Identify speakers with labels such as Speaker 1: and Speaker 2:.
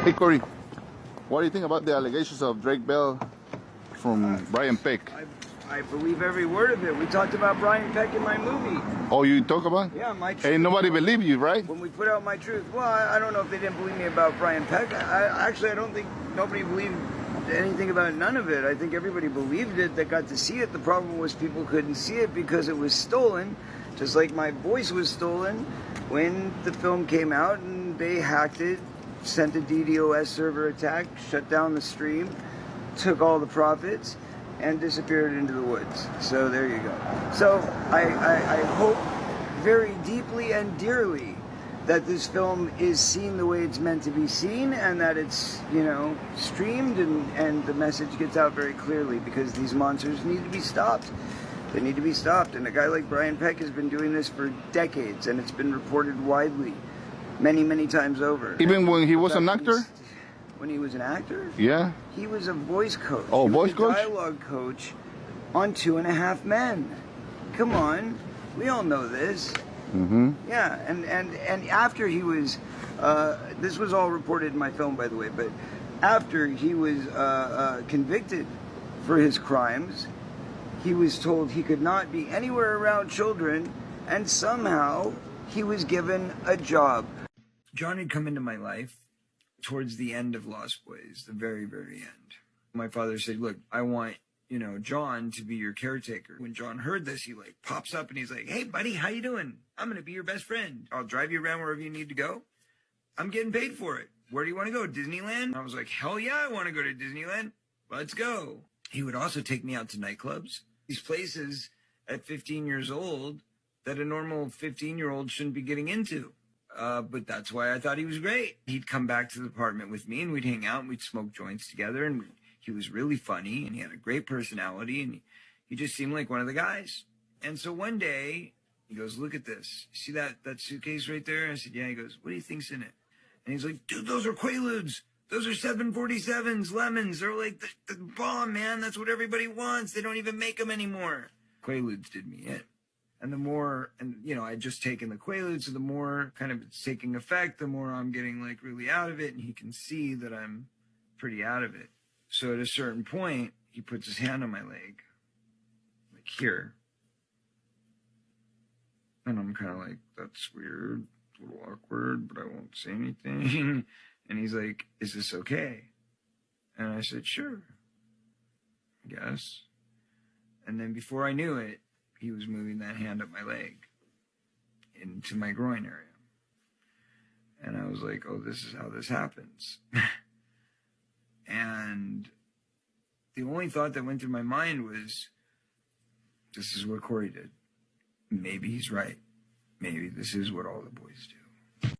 Speaker 1: Hey Corey, what do you think about the allegations of Drake Bell from Brian Peck?
Speaker 2: I believe every word of it. We talked about Brian Peck in my movie.
Speaker 1: Oh, you talk about?
Speaker 2: Yeah, my truth.
Speaker 1: Ain't nobody believe you, right?
Speaker 2: When we put out my truth. Well, I don't know if they didn't believe me about Brian Peck. I don't think nobody believed anything about none of it. I think everybody believed it that got to see it. The problem was people couldn't see it because it was stolen, just like my voice was stolen when the film came out and they hacked it, sent a DDoS server attack, shut down the stream, took all the profits, and disappeared into the woods. So there you go. So I hope very deeply and dearly that this film is seen the way it's meant to be seen, and that it's, you know, streamed and the message gets out very clearly, because these monsters need to be stopped. They need to be stopped. And a guy like Brian Peck has been doing this for decades, and it's been reported widely many, many times over.
Speaker 1: Even when he was an actor?
Speaker 2: When he was an actor?
Speaker 1: Yeah.
Speaker 2: He was a voice coach.
Speaker 1: Oh, voice coach?
Speaker 2: Dialogue coach on 2.5 Men. Come on, we all know this.
Speaker 1: Mm-hmm.
Speaker 2: Yeah, and after he was, this was all reported in my film, by the way, but after he was convicted for his crimes, he was told he could not be anywhere around children, and somehow he was given a job. John had come into my life towards the end of Lost Boys, the very, very end. My father said, look, I want, you know, John to be your caretaker. When John heard this, he like pops up and he's like, hey buddy, how you doing? I'm going to be your best friend. I'll drive you around wherever you need to go. I'm getting paid for it. Where do you want to go? Disneyland? I was like, hell yeah, I want to go to Disneyland. Let's go. He would also take me out to nightclubs. These places at 15 years old that a normal 15-year-old shouldn't be getting into. But that's why I thought he was great. He'd come back to the apartment with me and we'd hang out and we'd smoke joints together, and he was really funny and he had a great personality and he just seemed like one of the guys. And so one day he goes, look at this. See that suitcase right there? I said, yeah. He goes, what do you think's in it? And he's like, dude, those are Quaaludes. Those are 747s, lemons. They're like the bomb, man. That's what everybody wants. They don't even make them anymore. Quaaludes did me in. And the more, and you know, I'd just taken the Quaaludes, so the more kind of it's taking effect, the more I'm getting like really out of it, and he can see that I'm pretty out of it. So at a certain point, he puts his hand on my leg, like here. And I'm kind of like, that's weird, a little awkward, but I won't say anything. And he's like, is this okay? And I said, sure, I guess. And then before I knew it, he was moving that hand up my leg into my groin area. And I was like, oh, this is how this happens. And the only thought that went through my mind was, this is what Corey did. Maybe he's right. Maybe this is what all the boys do.